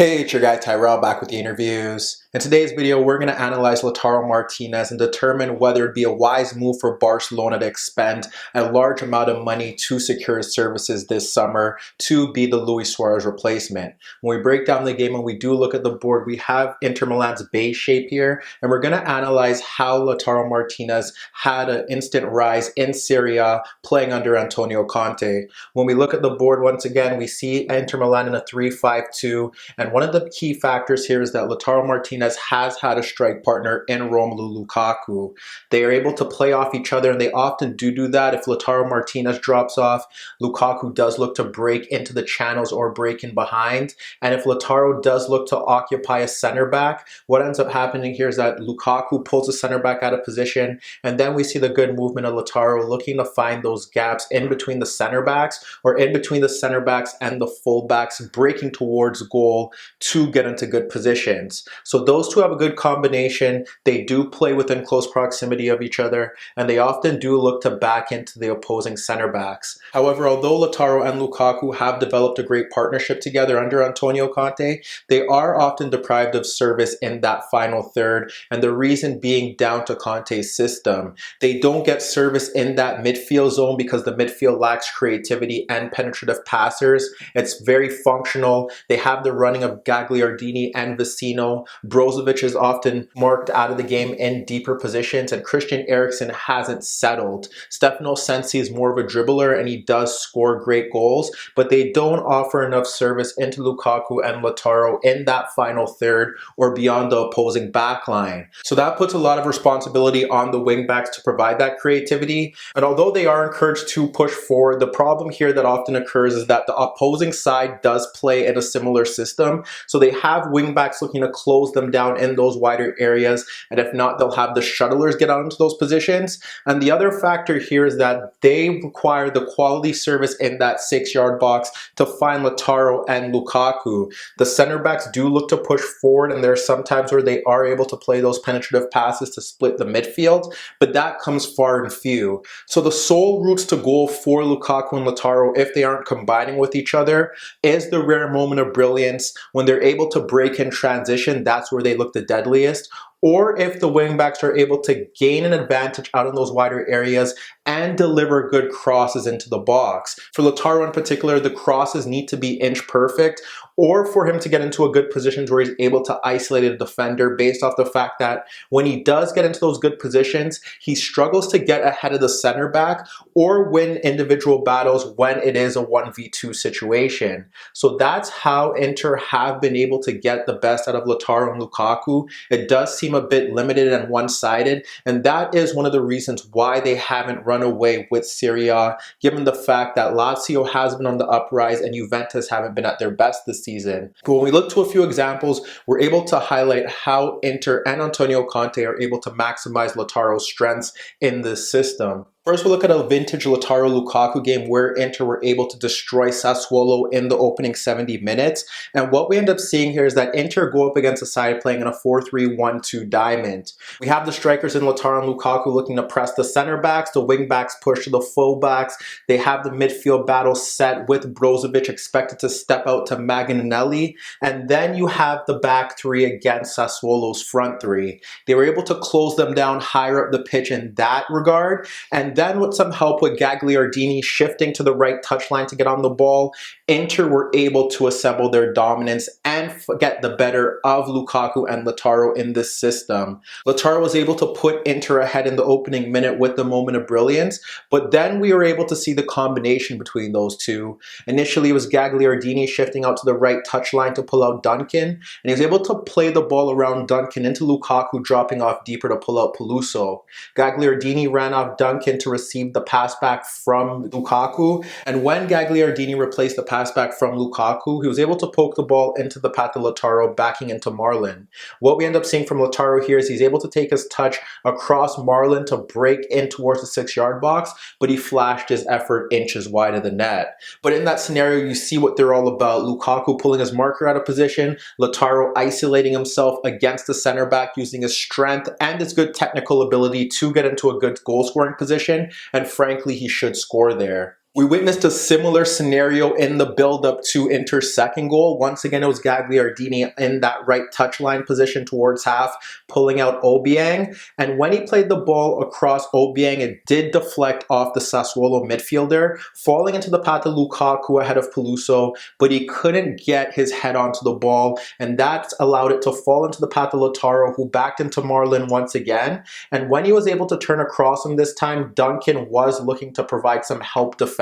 Hey, it's your guy Tyrrell back with the interviews. In today's video, we're going to analyze Lautaro Martinez and determine whether it'd be a wise move for Barcelona to expend a large amount of money to secure his services this summer to be the Luis Suarez replacement. When we break down the game and we do look at the board, we have Inter Milan's base shape here, and we're going to analyze how Lautaro Martinez had an instant rise in Serie A playing under Antonio Conte. When we look at the board once again, we see Inter Milan in a 3-5-2. And one of the key factors here is that Lautaro Martinez has had a strike partner in Romelu Lukaku. They are able to play off each other, and they often do that. If Lautaro Martinez drops off, Lukaku does look to break into the channels or break in behind. And if Lautaro does look to occupy a center back, what ends up happening here is that Lukaku pulls the center back out of position, and then we see the good movement of Lautaro looking to find those gaps in between the center backs or in between the center backs and the full backs, breaking towards goal to get into good positions. So those two have a good combination. They do play within close proximity of each other, and they often do look to back into the opposing center backs. However, although Lautaro and Lukaku have developed a great partnership together under Antonio Conte, they are often deprived of service in that final third, and the reason being down to Conte's system. They don't get service in that midfield zone because the midfield lacks creativity and penetrative passers. It's very functional. They have the running of Gagliardini and Vecino. Brozovic is often marked out of the game in deeper positions, and Christian Eriksen hasn't settled. Stefano Sensi is more of a dribbler, and he does score great goals, but they don't offer enough service into Lukaku and Lautaro in that final third or beyond the opposing backline. So that puts a lot of responsibility on the wingbacks to provide that creativity. And although they are encouraged to push forward, the problem here that often occurs is that the opposing side does play in a similar system. So they have wingbacks looking to close them down in those wider areas, and if not, they'll have the shuttlers get out into those positions. And the other factor here is that they require the quality service in that 6-yard box to find Lautaro and Lukaku. The center backs do look to push forward, and there are some times where they are able to play those penetrative passes to split the midfield, but that comes far and few. So the sole routes to goal for Lukaku and Lautaro, if they aren't combining with each other, is the rare moment of brilliance. When they're able to break in transition, that's where they look the deadliest. Or if the wingbacks are able to gain an advantage out in those wider areas and deliver good crosses into the box. For Lautaro in particular, the crosses need to be inch perfect, or for him to get into a good position where he's able to isolate a defender, based off the fact that when he does get into those good positions, he struggles to get ahead of the center back or win individual battles when it is a 1v2 situation. So that's how Inter have been able to get the best out of Lautaro and Lukaku. It does seem a bit limited and one-sided, and that is one of the reasons why they haven't run away with Serie A, given the fact that Lazio has been on the uprise and Juventus haven't been at their best this season. But when we look to a few examples, we're able to highlight how Inter and Antonio Conte are able to maximize Lautaro's strengths in this system. First, we'll look at a vintage Lautaro Lukaku game where Inter were able to destroy Sassuolo in the opening 70 minutes. And what we end up seeing here is that Inter go up against a side playing in a 4-3-1-2 diamond. We have the strikers in Lautaro and Lukaku looking to press the center backs, the wing backs push to the full backs. They have the midfield battle set with Brozovic expected to step out to Magnanelli. And then you have the back three against Sassuolo's front three. They were able to close them down higher up the pitch in that regard. And then with some help with Gagliardini shifting to the right touchline to get on the ball, Inter were able to assemble their dominance and get the better of Lukaku and Lautaro in this system. Lautaro was able to put Inter ahead in the opening minute with the moment of brilliance, but then we were able to see the combination between those two. Initially, it was Gagliardini shifting out to the right touchline to pull out Duncan, and he was able to play the ball around Duncan into Lukaku, dropping off deeper to pull out Peluso. Gagliardini ran off Duncan to receive the pass back from Lukaku, and when Gagliardini replaced the pass back from Lukaku, he was able to poke the ball into the path of Lautaro, backing into Marlon. What we end up seeing from Lautaro here is he's able to take his touch across Marlon to break in towards the 6-yard box, but he flashed his effort inches wide of the net. But in that scenario, you see what they're all about. Lukaku pulling his marker out of position, Lautaro isolating himself against the center back using his strength and his good technical ability to get into a good goal scoring position, and frankly, he should score there. We witnessed a similar scenario in the build-up to Inter's second goal. Once again, it was Gagliardini in that right touchline position towards half, pulling out Obiang. And when he played the ball across Obiang, it did deflect off the Sassuolo midfielder, falling into the path of Lukaku ahead of Peluso, but he couldn't get his head onto the ball, and that allowed it to fall into the path of Lautaro, who backed into Marlon once again. And when he was able to turn across him this time, Duncan was looking to provide some help defense.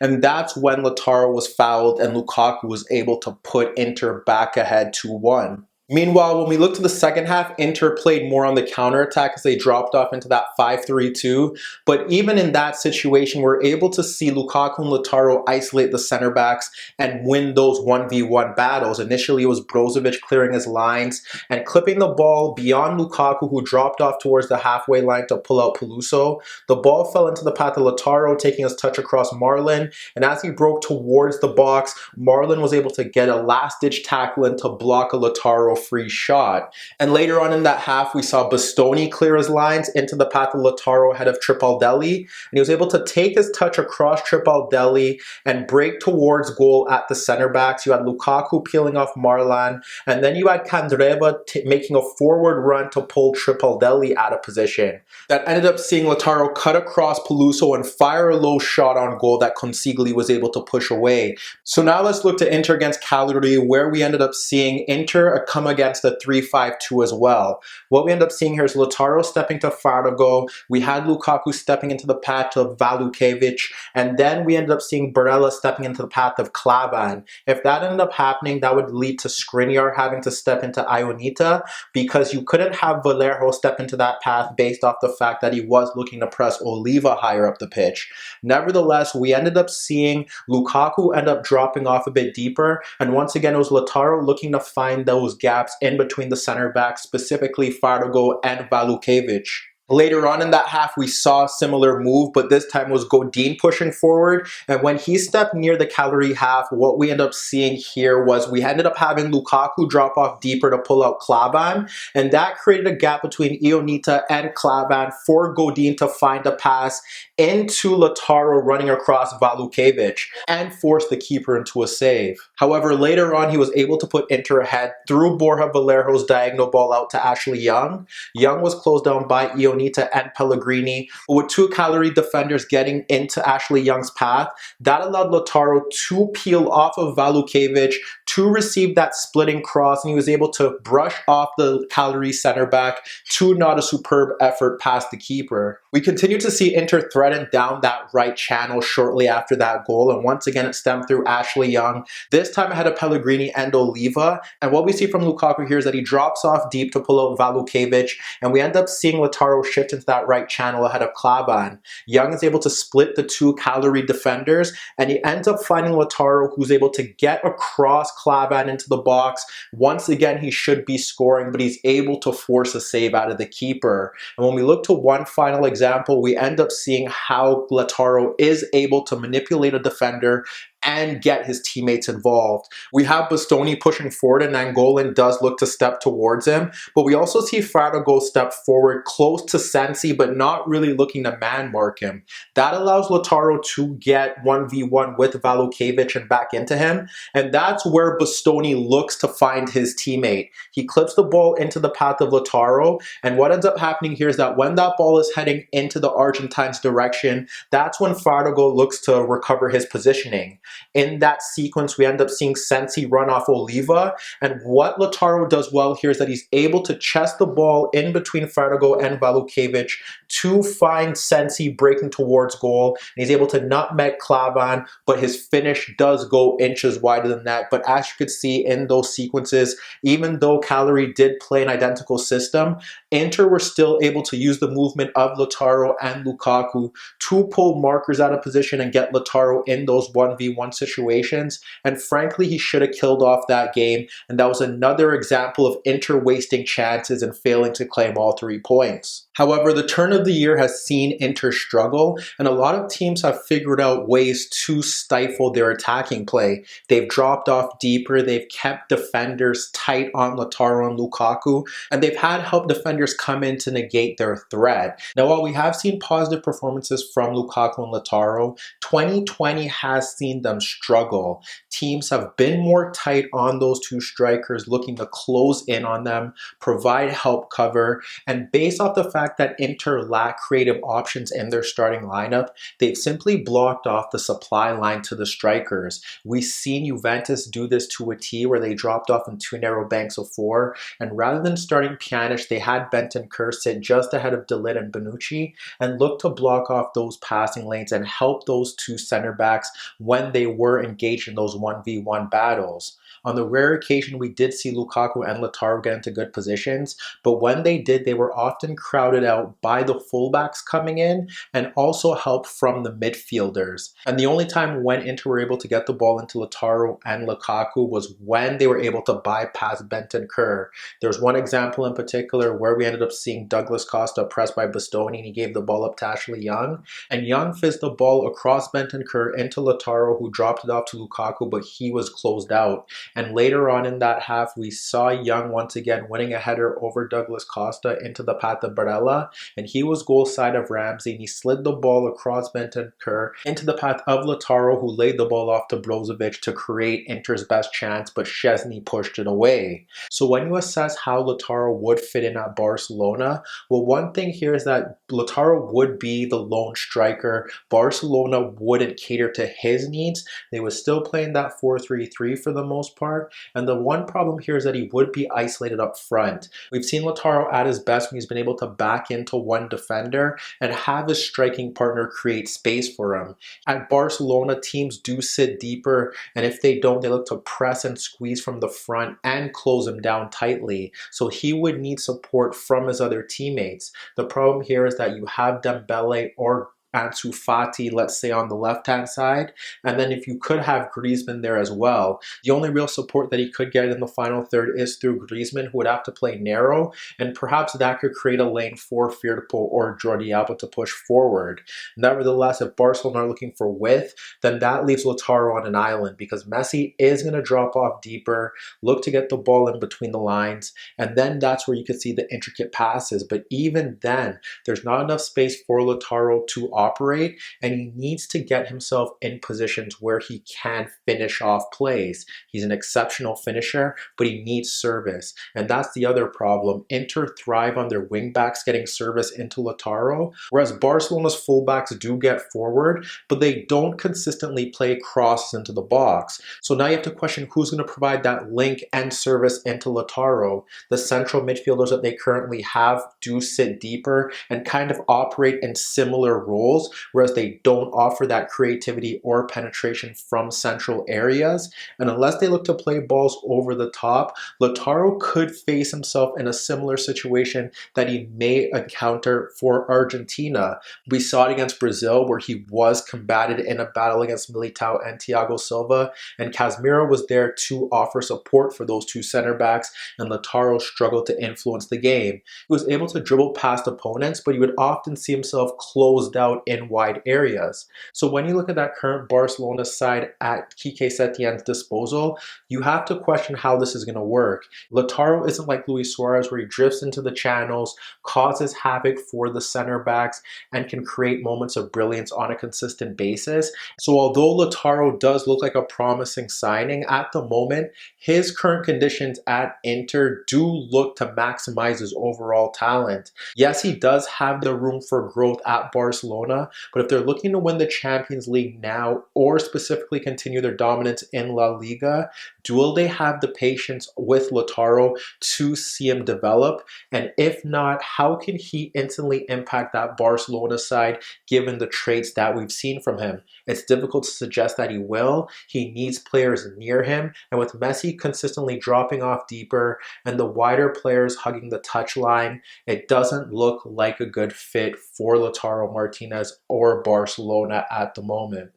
And that's when Lautaro was fouled and Lukaku was able to put Inter back ahead 2-1. Meanwhile, when we look to the second half, Inter played more on the counterattack as they dropped off into that 5-3-2. But even in that situation, we're able to see Lukaku and Lautaro isolate the center backs and win those 1v1 battles. Initially, it was Brozovic clearing his lines and clipping the ball beyond Lukaku, who dropped off towards the halfway line to pull out Peluso. The ball fell into the path of Lautaro, taking his touch across Marlon. And as he broke towards the box, Marlon was able to get a last-ditch tackle in to block a Lautaro free shot. And later on in that half, we saw Bastoni clear his lines into the path of Lautaro ahead of Tripaldelli, and he was able to take his touch across Tripaldelli and break towards goal at the center backs. You had Lukaku peeling off Marlan, and then you had Candreva making a forward run to pull Tripaldelli out of position. That ended up seeing Lautaro cut across Peluso and fire a low shot on goal that Consigli was able to push away. So now let's look to Inter against Cagliari, where we ended up seeing Inter come against the 3-5-2 as well. What we end up seeing here is Lautaro stepping to Fardago. We had Lukaku stepping into the path of Valukevic, and then we ended up seeing Barella stepping into the path of Klavan. If that ended up happening, that would lead to Skriniar having to step into Ionita, because you couldn't have Valero step into that path based off the fact that he was looking to press Oliva higher up the pitch. Nevertheless, we ended up seeing Lukaku end up dropping off a bit deeper, and once again it was Lautaro looking to find those gaps in between the center backs, specifically Fardago and Valukevic. Later on in that half, we saw a similar move, but this time was Godin pushing forward. And when he stepped near the Cagliari half, what we ended up seeing here was we ended up having Lukaku drop off deeper to pull out Klavan. And that created a gap between Ionita and Klavan for Godin to find a pass into Lautaro running across Valukevic and force the keeper into a save. However, later on, he was able to put Inter ahead through Borja Valero's diagonal ball out to Ashley Young. Young was closed down by Ionita and Pellegrini, with two Cagliari defenders getting into Ashley Young's path. That allowed Lautaro to peel off of Valukevic to receive that splitting cross, and he was able to brush off the Cagliari center back to not a superb effort past the keeper. We continue to see Inter threaten down that right channel shortly after that goal, and once again it stemmed through Ashley Young, this time ahead of Pellegrini and Oliva. And what we see from Lukaku here is that he drops off deep to pull out Valukevic, and we end up seeing Lautaro shift into that right channel ahead of Klavan. Young is able to split the two Cagliari defenders, and he ends up finding Lautaro, who's able to get across Klavan into the box. Once again, he should be scoring, but he's able to force a save out of the keeper. And when we look to one final example, we end up seeing how Lautaro is able to manipulate a defender and get his teammates involved. We have Bastoni pushing forward, and Angolan does look to step towards him, but we also see Fardago step forward close to Sensi, but not really looking to man mark him. That allows Lautaro to get 1v1 with Valukevic and back into him, and that's where Bastoni looks to find his teammate. He clips the ball into the path of Lautaro, and what ends up happening here is that when that ball is heading into the Argentine's direction, that's when Fardago looks to recover his positioning. In that sequence, we end up seeing Sensi run off Oliva, and what Lautaro does well here is that he's able to chest the ball in between Fardago and Valukevic to find Sensi breaking towards goal, and he's able to nutmeg Klavan, but his finish does go inches wider than that. But as you could see in those sequences, even though Cagliari did play an identical system, Inter were still able to use the movement of Lautaro and Lukaku to pull markers out of position and get Lautaro in those 1v1 situations. And frankly, he should have killed off that game, and that was another example of Inter wasting chances and failing to claim all 3 points. However, the turn of the year has seen Inter struggle, and a lot of teams have figured out ways to stifle their attacking play. They've dropped off deeper, they've kept defenders tight on Lautaro and Lukaku, and they've had help defenders come in to negate their threat. Now, while we have seen positive performances from Lukaku and Lautaro, 2020 has seen them struggle. Teams have been more tight on those two strikers, looking to close in on them, provide help cover, and based off the fact that Inter lack creative options in their starting lineup, they've simply blocked off the supply line to the strikers. We've seen Juventus do this to a T where they dropped off in two narrow banks of four, and rather than starting Pjanic, they had Bentancur sit just ahead of De Ligt and Bonucci and look to block off those passing lanes and help those two center backs when they were engaged in those 1v1 battles. On the rare occasion we did see Lukaku and Lautaro get into good positions, but when they did, they were often crowded out by the fullbacks coming in and also help from the midfielders. And the only time when Inter were able to get the ball into Lautaro and Lukaku was when they were able to bypass Bentancur. There's one example in particular where we ended up seeing Douglas Costa pressed by Bastoni and he gave the ball up to Ashley Young, and Young fizzed the ball across Bentancur into Lautaro, who dropped it off to Lukaku, but he was closed out. And later on in that half, we saw Young once again winning a header over Douglas Costa into the path of Barella, and he was goal side of Ramsey, and he slid the ball across Bentancur into the path of Lautaro, who laid the ball off to Brozovic to create Inter's best chance, but Szczesny pushed it away. So when you assess how Lautaro would fit in at Barcelona, well, one thing here is that Lautaro would be the lone striker. Barcelona wouldn't cater to his needs. They would still play in that 4-3-3 for the most part. And the one problem here is that he would be isolated up front. We've seen Lautaro at his best when he's been able to back into one defender and have his striking partner create space for him. At Barcelona, teams do sit deeper, and if they don't, they look to press and squeeze from the front and close him down tightly. So he would need support from his other teammates. The problem here is that you have Dembele or Ansu Fati, let's say, on the left-hand side, and then if you could have Griezmann there as well. The only real support that he could get in the final third is through Griezmann, who would have to play narrow, and perhaps that could create a lane for Firpo or Jordi Alba to push forward. Nevertheless, if Barcelona are looking for width, then that leaves Lautaro on an island, because Messi is going to drop off deeper, look to get the ball in between the lines, and then that's where you could see the intricate passes. But even then, there's not enough space for Lautaro to operate, and he needs to get himself in positions where he can finish off plays. He's an exceptional finisher, but he needs service, and that's the other problem. Inter thrive on their wingbacks getting service into Lautaro, whereas Barcelona's fullbacks do get forward, but they don't consistently play crosses into the box. So now you have to question who's going to provide that link and service into Lautaro. The central midfielders that they currently have do sit deeper and kind of operate in similar roles, whereas they don't offer that creativity or penetration from central areas. And unless they look to play balls over the top, Lautaro could face himself in a similar situation that he may encounter for Argentina. We saw it against Brazil, where he was combated in a battle against Militao and Thiago Silva, and Casemiro was there to offer support for those two center backs, and Lautaro struggled to influence the game. He was able to dribble past opponents, but he would often see himself closed out in wide areas. So when you look at that current Barcelona side at Quique Setien's disposal, you have to question how this is going to work. Lautaro isn't like Luis Suarez, where he drifts into the channels, causes havoc for the center backs, and can create moments of brilliance on a consistent basis. So although Lautaro does look like a promising signing, at the moment, his current conditions at Inter do look to maximize his overall talent. Yes, he does have the room for growth at Barcelona, but if they're looking to win the Champions League now, or specifically continue their dominance in La Liga, will they have the patience with Lautaro to see him develop? And if not, how can he instantly impact that Barcelona side given the traits that we've seen from him? It's difficult to suggest that he will. He needs players near him, and with Messi consistently dropping off deeper and the wider players hugging the touchline, it doesn't look like a good fit for Lautaro Martinez or Barcelona at the moment.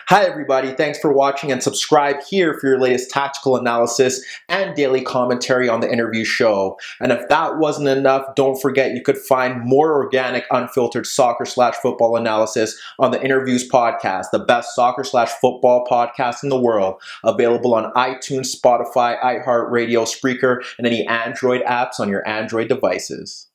Hi everybody, thanks for watching, and subscribe here for your latest tactical analysis and daily commentary on the InnerViews show. And if that wasn't enough, don't forget you could find more organic, unfiltered soccer/football analysis on the InnerViews podcast, the best soccer/football podcast in the world, available on iTunes, Spotify, iHeartRadio, Spreaker, and any Android apps on your Android devices.